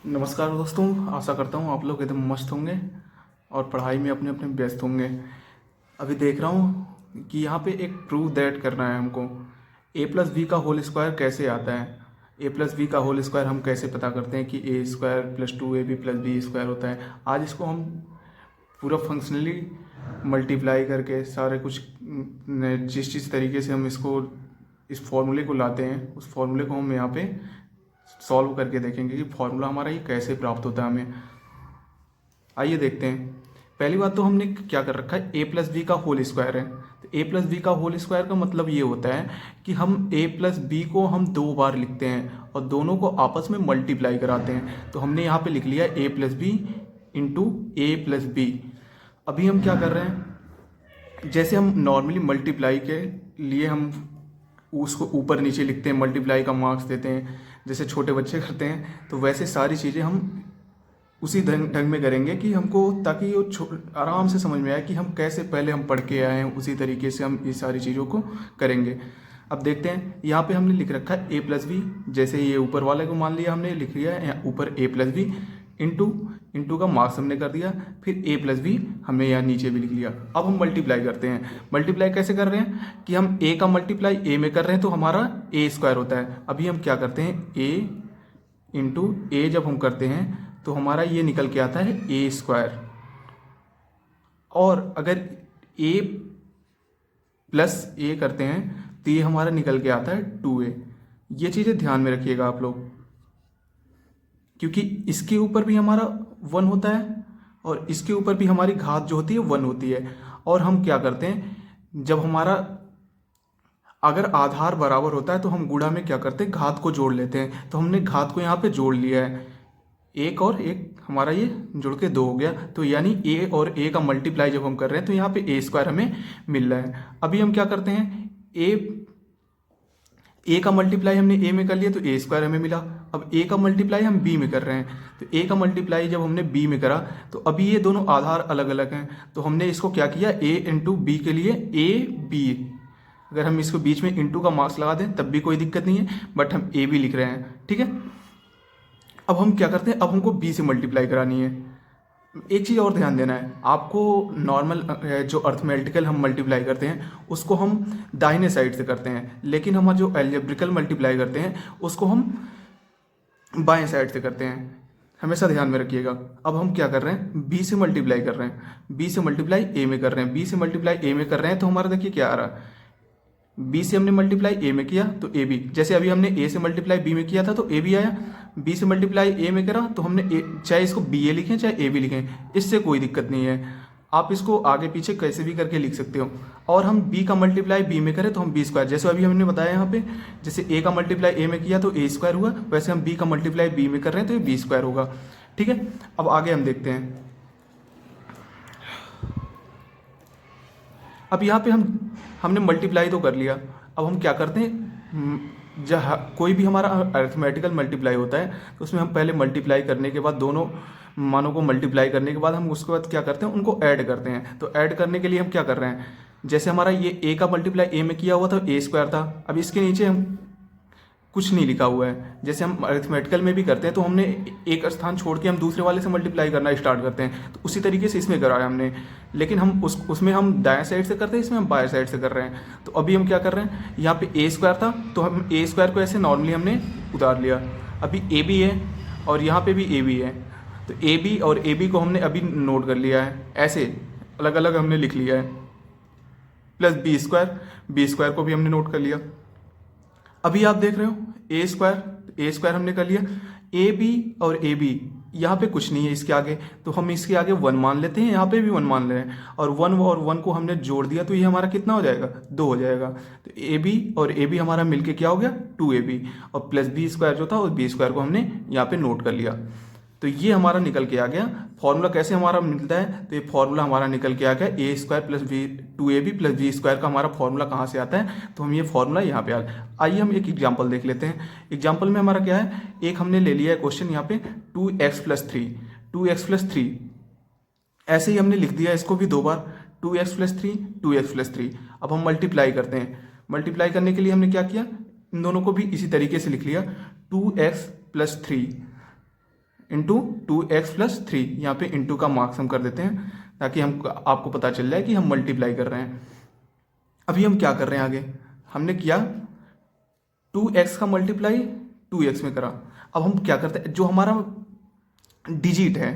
नमस्कार दोस्तों, आशा करता हूँ आप लोग एकदम मस्त होंगे और पढ़ाई में अपने अपने व्यस्त होंगे। अभी देख रहा हूँ कि यहाँ पे एक प्रूव दैट करना है हमको। ए प्लस बी का होल स्क्वायर कैसे आता है। ए प्लस बी का होल स्क्वायर हम कैसे पता करते हैं कि A square plus two A B plus B square होता है। आज इसको हम पूरा फंक्शनली मल्टीप्लाई करके सारे कुछ जिस तरीके से हम इसको इस फॉर्मूले को लाते हैं उस फॉर्मूले को हम यहाँ पे सॉल्व करके देखेंगे कि फॉर्मूला हमारा ये कैसे प्राप्त होता है हमें। आइए देखते हैं। पहली बात तो हमने क्या कर रखा है, ए प्लस बी का होल स्क्वायर है। तो ए प्लस बी का होल स्क्वायर का मतलब ये होता है कि हम ए प्लस बी को हम दो बार लिखते हैं और दोनों को आपस में मल्टीप्लाई कराते हैं। तो हमने यहाँ पे लिख लिया ए प्लस बी इंटू ए प्लस बी। अभी हम क्या कर रहे हैं, जैसे हम नॉर्मली मल्टीप्लाई के लिए हम उसको ऊपर नीचे लिखते हैं, मल्टीप्लाई का मार्क्स देते हैं जैसे छोटे बच्चे करते हैं, तो वैसे सारी चीज़ें हम उसी ढंग में करेंगे कि हमको, ताकि वो आराम से समझ में आए कि हम कैसे पहले हम पढ़ के आए हैं, उसी तरीके से हम ये सारी चीज़ों को करेंगे। अब देखते हैं, यहाँ पे हमने लिख रखा है ए प्लस बी, जैसे ये ऊपर वाले को मान लिया हमने, लिख लिया है ऊपर ए प्लस बी इंटू का मार्क्स हमने कर दिया, फिर ए प्लस बी हमने यहाँ नीचे भी लिख लिया। अब हम मल्टीप्लाई करते हैं। मल्टीप्लाई कैसे कर रहे हैं कि हम ए का मल्टीप्लाई ए में कर रहे हैं तो हमारा ए स्क्वायर होता है। अभी हम क्या करते हैं, ए इंटू ए जब हम करते हैं तो हमारा ये निकल के आता है ए स्क्वायर, और अगर ए प्लस ए करते हैं तो ये हमारा निकल के आता है 2a। ये चीज़ें ध्यान में रखिएगा आप लोग, क्योंकि इसके ऊपर भी हमारा 1 होता है और इसके ऊपर भी हमारी घात जो होती है 1 होती है। और हम क्या करते हैं, जब हमारा अगर आधार बराबर होता है तो हम गुणा में क्या करते हैं, घात को जोड़ लेते हैं। तो हमने घात को यहाँ पे जोड़ लिया है, एक और एक हमारा ये जुड़ के 2 हो गया। तो यानी ए और ए का मल्टीप्लाई जब हम कर रहे हैं तो यहाँ पे ए स्क्वायर हमें मिल रहा है। अभी हम क्या करते हैं, ए का मल्टीप्लाई हमने ए में कर लिया तो ए स्क्वायर हमें मिला। अब ए का मल्टीप्लाई हम बी में कर रहे हैं, तो ए का मल्टीप्लाई जब हमने बी में करा तो अभी ये दोनों आधार अलग अलग हैं, तो हमने इसको क्या किया, ए इंटू बी के लिए ए बी, अगर हम इसको बीच में इंटू का मार्क्स लगा दें तब भी कोई दिक्कत नहीं है, बट हम ए बी लिख रहे हैं, ठीक है। अब हम क्या करते हैं, अब हमको बी से मल्टीप्लाई करानी है। एक चीज़ और ध्यान देना है आपको, नॉर्मल जो अर्थमेटिकल हम मल्टीप्लाई करते हैं उसको हम दाहिने साइड से करते हैं, लेकिन हमारा जो एल्जेब्रिकल मल्टीप्लाई करते हैं उसको हम बाएं साइड से करते हैं, हमेशा ध्यान में रखिएगा। अब हम क्या कर रहे हैं, बी से मल्टीप्लाई कर रहे हैं, बी से मल्टीप्लाई ए में कर रहे हैं, बी से मल्टीप्लाई ए में कर रहे हैं, तो हमारा देखिए क्या आ रहा है, बी से हमने मल्टीप्लाई ए में किया तो ए बी, जैसे अभी हमने ए से मल्टीप्लाई बी में किया था तो ए बी आया, बी से मल्टीप्लाई ए में करा तो हमने चाहे इसको बी ए लिखें चाहे ए बी लिखें, इससे कोई दिक्कत नहीं है, आप इसको आगे पीछे कैसे भी करके लिख सकते हो। और हम बी का मल्टीप्लाई बी में करें तो हम बी स्क्वायर, जैसे अभी हमने बताया यहाँ पे, जैसे ए का मल्टीप्लाई ए में किया तो ए स्क्वायर हुआ, वैसे हम बी का मल्टीप्लाई बी में कर रहे हैं तो ये बी स्क्वायर होगा, ठीक है। अब आगे हम देखते हैं। अब यहाँ पे हमने मल्टीप्लाई तो कर लिया, अब हम क्या करते हैं, जहाँ कोई भी हमारा अरिथमेटिकल मल्टीप्लाई होता है तो उसमें हम पहले मल्टीप्लाई करने के बाद दोनों मानों को मल्टीप्लाई करने के बाद हम उसके बाद क्या करते हैं, उनको ऐड करते हैं। तो ऐड करने के लिए हम क्या कर रहे हैं, जैसे हमारा ये ए का मल्टीप्लाई ए में किया हुआ था ए स्क्वायर था, अब इसके नीचे हम कुछ नहीं लिखा हुआ है, जैसे हम अरिथमेटिकल में भी करते हैं तो हमने एक स्थान छोड़ के हम दूसरे वाले से मल्टीप्लाई करना स्टार्ट करते हैं, तो उसी तरीके से इसमें कराया हमने, लेकिन हम उसमें हम दाएं साइड से करते हैं, इसमें हम बाएं साइड से कर रहे हैं। तो अभी हम क्या कर रहे हैं, यहाँ पे ए स्क्वायर था तो हम ए स्क्वायर को ऐसे नॉर्मली हमने उतार लिया, अभी ए बी है और यहाँ पे भी ए बी है, तो ए बी और ए बी को हमने अभी नोट कर लिया है, ऐसे अलग अलग हमने लिख लिया है, प्लस बी स्क्वायर को भी हमने नोट कर लिया। अभी आप देख रहे हो ए स्क्वायर हमने कर लिया, ए बी और ए बी यहाँ पे कुछ नहीं है इसके आगे, तो हम इसके आगे 1 मान लेते हैं, यहाँ पे भी 1 मान ले रहे हैं, और 1 को हमने जोड़ दिया तो ये हमारा कितना हो जाएगा, 2 हो जाएगा। तो ए बी और ए बी हमारा मिलके क्या हो गया, 2ab, और प्लस बी स्क्वायर जो था उस बी स्क्वायर को हमने यहाँ पे नोट कर लिया। तो ये हमारा निकल के आ गया फॉर्मूला। कैसे हमारा मिलता है, तो ये फॉर्मूला हमारा निकल के आ गया A square plus B 2ab plus B square का हमारा फॉर्मूला कहाँ से आता है, तो हम ये फॉर्मूला यहाँ पे आ गया। आइए हम एक एग्जांपल देख लेते हैं। एग्जांपल में हमारा क्या है, एक हमने ले लिया है क्वेश्चन यहाँ पे 2x प्लस 3, ऐसे ही हमने लिख दिया इसको भी 2 बार, 2x प्लस 3। अब हम मल्टीप्लाई करते हैं, मल्टीप्लाई करने के लिए हमने क्या किया, इन दोनों को भी इसी तरीके से लिख लिया, 2x प्लस 3 इंटू 2x+3, यहाँ पे इंटू का मार्क्स हम कर देते हैं ताकि हम आपको पता चल जाए कि हम मल्टीप्लाई कर रहे हैं। अभी हम क्या कर रहे हैं आगे, हमने किया 2x का मल्टीप्लाई 2x में करा। अब हम क्या करते हैं, जो हमारा डिजिट है,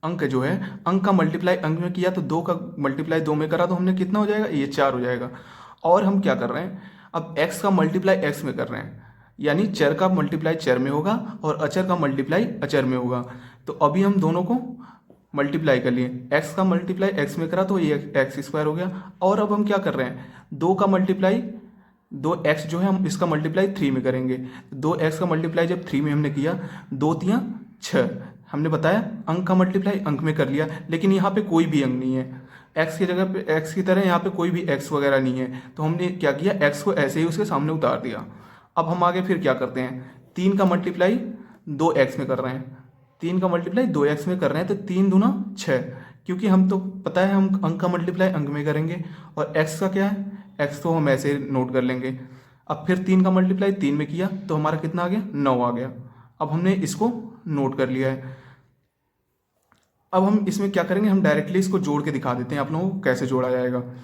अंक जो है, अंक का मल्टीप्लाई अंक में किया तो 2 का मल्टीप्लाई 2 में करा तो हमने कितना हो जाएगा, ये 4 हो जाएगा। और हम क्या कर रहे हैं, अब x का मल्टीप्लाई x में कर रहे हैं, यानी चर का मल्टीप्लाई चर में होगा और अचर का मल्टीप्लाई अचर में होगा। तो अभी हम दोनों को मल्टीप्लाई कर लिए, x का मल्टीप्लाई x में करा तो ये x² हो गया। और अब हम क्या कर रहे हैं, 2 का मल्टीप्लाई 2x जो है हम इसका मल्टीप्लाई 3 में करेंगे। 2x का मल्टीप्लाई जब 3 में हमने किया, 2 तियाँ 6, हमने बताया अंक का मल्टीप्लाई अंक में कर लिया, लेकिन यहाँ पे कोई भी अंक नहीं है, x की जगह पे x की तरह यहाँ पे कोई भी x वगैरह नहीं है, तो हमने क्या किया, x को ऐसे ही उसके सामने उतार दिया। अब हम आगे फिर क्या करते हैं, 3 का मल्टीप्लाई 2x में कर रहे हैं, 3 का मल्टीप्लाई 2x में कर रहे हैं, तो 3 दूना 6, क्योंकि हम तो पता है हम अंक का मल्टीप्लाई अंक में करेंगे। और x का क्या है, x तो हम ऐसे नोट कर लेंगे। अब फिर 3 का मल्टीप्लाई 3 में किया तो हमारा कितना आ गया, 9 आ गया। अब हमने इसको नोट कर लिया है। अब हम इसमें क्या करेंगे, हम डायरेक्टली इसको जोड़ के दिखा देते हैं आप लोगों को कैसे जोड़ा जाएगा। तो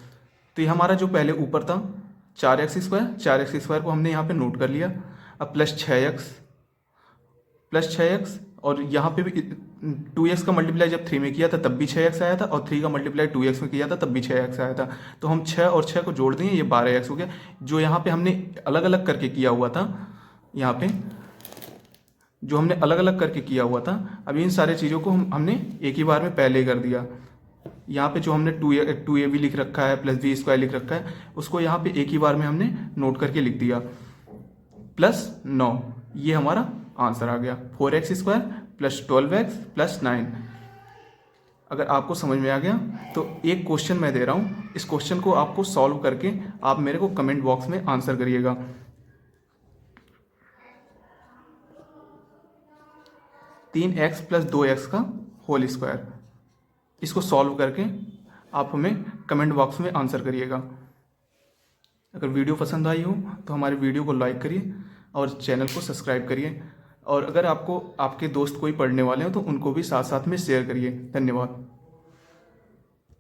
ये हमारा जो पहले ऊपर था 4x² को हमने यहाँ पे नोट कर लिया। अब +6x और यहाँ पे भी 2x का मल्टीप्लाई जब 3 में किया था तब भी 6x आया था, और 3 का मल्टीप्लाई 2x में किया था तब भी 6x आया था। तो हम 6 और 6 को जोड़ देंगे, ये 12x हो गया। जो यहाँ पे हमने अलग अलग करके किया हुआ था, यहाँ पे जो हमने अलग अलग करके किया हुआ था, अब इन सारी चीज़ों को हमने एक ही बार में पहले ही कर दिया। यहाँ पे जो हमने 2ab लिख रखा है +b² लिख रखा है, उसको यहाँ पे एक ही बार में हमने नोट करके लिख दिया, +9, ये हमारा आंसर आ गया। 4x² + 12x + 9। अगर आपको समझ में आ गया तो एक क्वेश्चन मैं दे रहा हूँ, इस क्वेश्चन को आपको सॉल्व करके आप मेरे को कमेंट बॉक्स में आंसर करिएगा। 3x + 2x का होल स्क्वायर, इसको सॉल्व करके आप हमें कमेंट बॉक्स में आंसर करिएगा। अगर वीडियो पसंद आई हो तो हमारे वीडियो को लाइक करिए और चैनल को सब्सक्राइब करिए, और अगर आपको आपके दोस्त कोई पढ़ने वाले हो तो उनको भी साथ साथ में शेयर करिए। धन्यवाद।